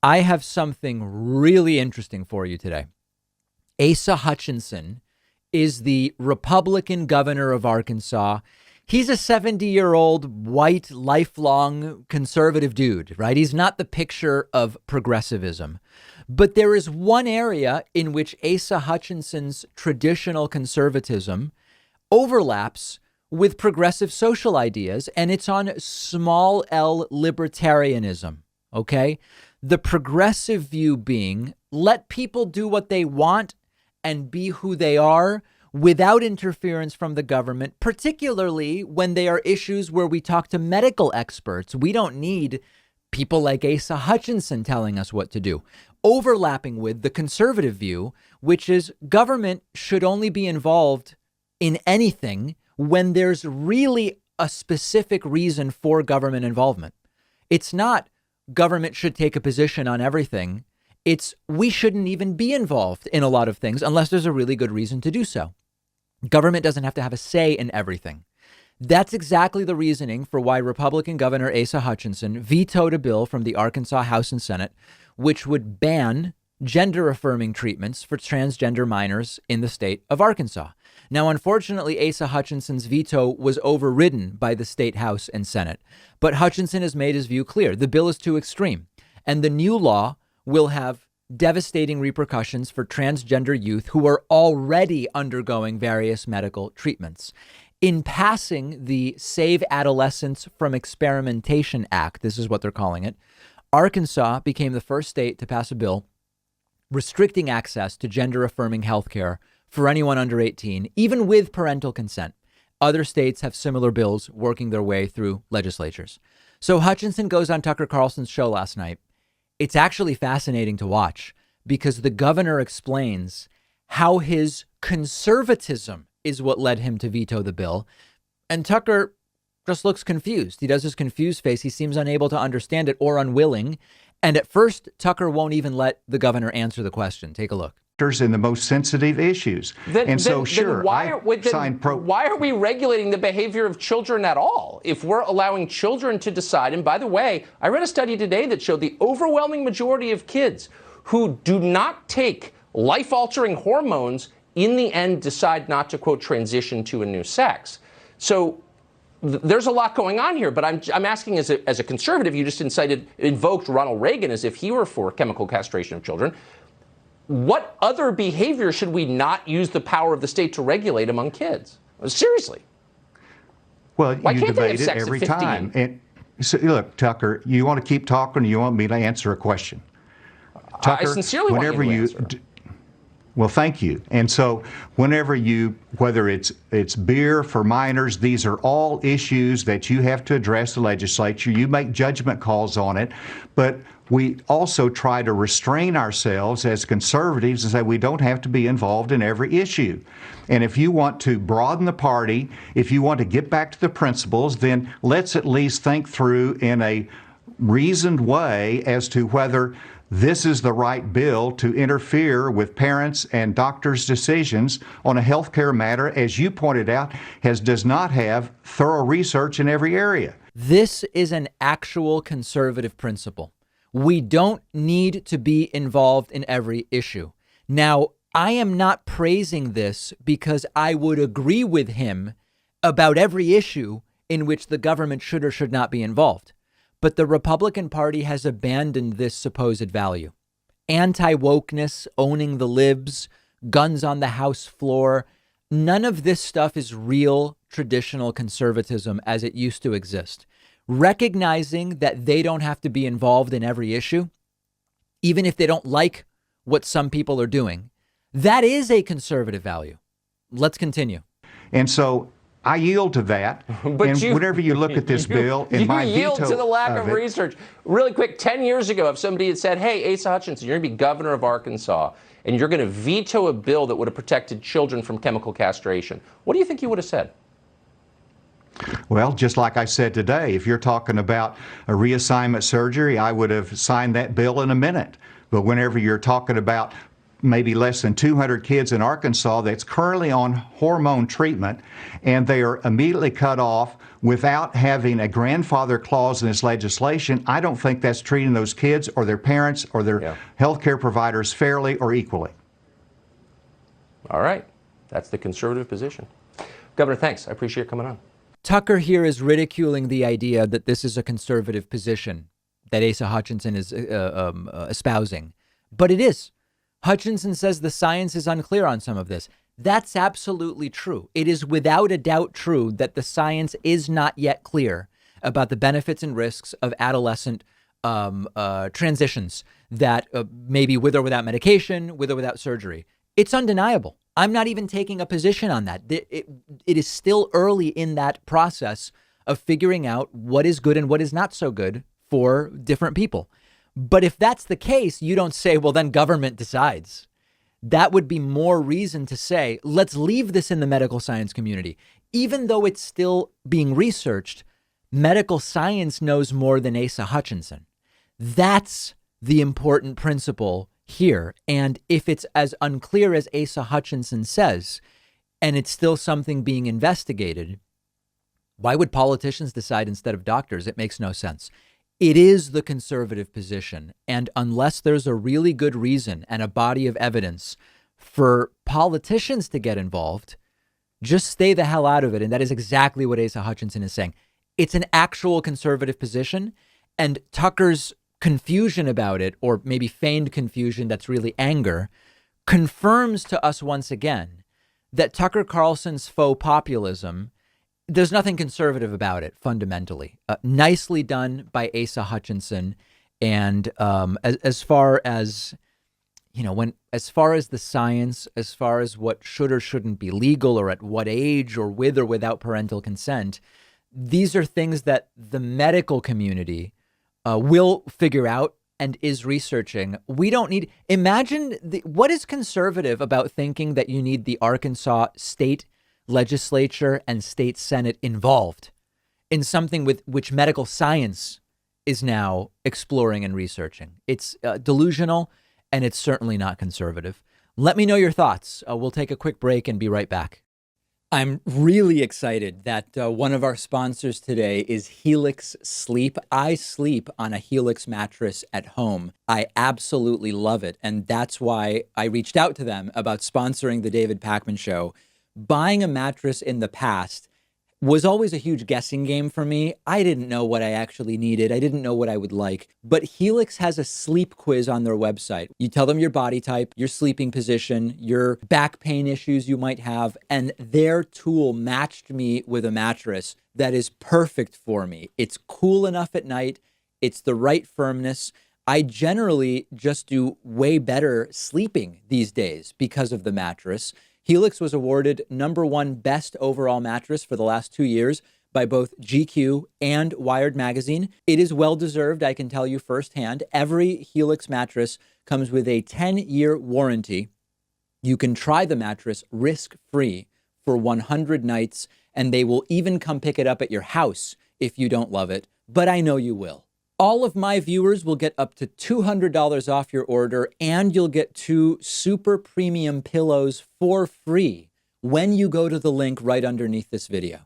I have something really interesting for you today. Asa Hutchinson is the Republican governor of Arkansas. He's a 70-year-old white, lifelong conservative dude, right? He's not the picture of progressivism. But there is one area in which Asa Hutchinson's traditional conservatism overlaps with progressive social ideas, and it's on small L libertarianism. OK, the progressive view being let people do what they want and be who they are without interference from the government, particularly when they are issues where we talk to medical experts. We don't need people like Asa Hutchinson telling us what to do. Overlapping with the conservative view, which is government should only be involved in anything when there's really a specific reason for government involvement. It's not government should take a position on everything. It's we shouldn't even be involved in a lot of things unless there's a really good reason to do so. Government doesn't have to have a say in everything. That's exactly the reasoning for why Republican Governor Asa Hutchinson vetoed a bill from the Arkansas House and Senate, which would ban gender affirming treatments for transgender minors in the state of Arkansas. Now, unfortunately, Asa Hutchinson's veto was overridden by the state House and Senate. But Hutchinson has made his view clear. The bill is too extreme, and the new law will have devastating repercussions for transgender youth who are already undergoing various medical treatments. In passing the Save Adolescents from Experimentation Act, this is what they're calling it, Arkansas became the first state to pass a bill restricting access to gender-affirming health care for anyone under 18, even with parental consent. Other states have similar bills working their way through legislatures. So Hutchinson goes on Tucker Carlson's show last night. It's actually fascinating to watch because the governor explains how his conservatism is what led him to veto the bill. And Tucker just looks confused. He does his confused face. He seems unable to understand it or unwilling. And at first, Tucker won't even let the governor answer the question. Take a look. In the most sensitive issues. Why are we regulating the behavior of children at all if we're allowing children to decide? And by the way, I read a study today that showed the overwhelming majority of kids who do not take life-altering hormones in the end decide not to, quote, transition to a new sex. So there's a lot going on here, but I'm asking as a conservative, you just invoked Ronald Reagan as if he were for chemical castration of children. What other behavior should we not use the power of the state to regulate among kids? Seriously. Well, you debate it every time. And so, look, Tucker, you want to keep talking or you want me to answer a question? Tucker, I sincerely want you to answer. Well, thank you. And so whenever whether it's beer for minors, these are all issues that you have to address the legislature. You make judgment calls on it. But we also try to restrain ourselves as conservatives and say we don't have to be involved in every issue. And if you want to broaden the party, if you want to get back to the principles, then let's at least think through in a reasoned way as to whether this is the right bill to interfere with parents' and doctors' decisions on a health care matter, as you pointed out, does not have thorough research in every area. This is an actual conservative principle. We don't need to be involved in every issue. Now, I am not praising this because I would agree with him about every issue in which the government should or should not be involved. But the Republican Party has abandoned this supposed value. Anti-wokeness, owning the libs, guns on the House floor. None of this stuff is real traditional conservatism as it used to exist. Recognizing that they don't have to be involved in every issue, even if they don't like what some people are doing, that is a conservative value. Let's continue. And so I yield to that. But whenever you look at this bill, in my veto, you yield to the lack of research. Really quick, 10 years ago, if somebody had said, hey, Asa Hutchinson, you're going to be governor of Arkansas, and you're going to veto a bill that would have protected children from chemical castration, what do you think you would have said? Well, just like I said today, if you're talking about a reassignment surgery, I would have signed that bill in a minute. But whenever you're talking about maybe less than 200 kids in Arkansas that's currently on hormone treatment, and they are immediately cut off without having a grandfather clause in this legislation. I don't think that's treating those kids or their parents or their health care providers fairly or equally. All right. That's the conservative position. Governor, thanks. I appreciate coming on. Tucker here is ridiculing the idea that this is a conservative position that Asa Hutchinson is espousing. But it is. Hutchinson says the science is unclear on some of this. That's absolutely true. It is without a doubt true that the science is not yet clear about the benefits and risks of adolescent transitions that maybe with or without medication, with or without surgery. It's undeniable. I'm not even taking a position on that. It is still early in that process of figuring out what is good and what is not so good for different people. But if that's the case, you don't say, well, then government decides. That would be more reason to say, let's leave this in the medical science community. Even though it's still being researched, medical science knows more than Asa Hutchinson. That's the important principle here. And if it's as unclear as Asa Hutchinson says, and it's still something being investigated, why would politicians decide instead of doctors? It makes no sense. It is the conservative position. And unless there's a really good reason and a body of evidence for politicians to get involved, just stay the hell out of it. And that is exactly what Asa Hutchinson is saying. It's an actual conservative position. And Tucker's confusion about it, or maybe feigned confusion that's really anger, confirms to us once again that Tucker Carlson's faux populism, there's nothing conservative about it fundamentally. Nicely done by Asa Hutchinson. And as far as, you know, as far as the science, as far as what should or shouldn't be legal or at what age or with or without parental consent, these are things that the medical community will figure out and is researching. We don't need, imagine what is conservative about thinking that you need the Arkansas state legislature and state senate involved in something with which medical science is now exploring and researching. It's delusional, and it's certainly not conservative. Let me know your thoughts. We'll take a quick break and be right back. I'm really excited that one of our sponsors today is Helix Sleep. I sleep on a Helix mattress at home. I absolutely love it. And that's why I reached out to them about sponsoring the David Pakman Show. Buying a mattress in the past was always a huge guessing game for me. I didn't know what I actually needed. I didn't know what I would like. But Helix has a sleep quiz on their website. You tell them your body type, your sleeping position, your back pain issues you might have, and their tool matched me with a mattress that is perfect for me. It's cool enough at night. It's the right firmness. I generally just do way better sleeping these days because of the mattress. Helix was awarded #1 best overall mattress for the last 2 years by both GQ and Wired magazine. It is well-deserved, I can tell you firsthand. Every Helix mattress comes with a 10-year warranty. You can try the mattress risk-free for 100 nights, and they will even come pick it up at your house if you don't love it. But I know you will. All of my viewers will get up to $200 off your order, and you'll get 2 super premium pillows for free when you go to the link right underneath this video.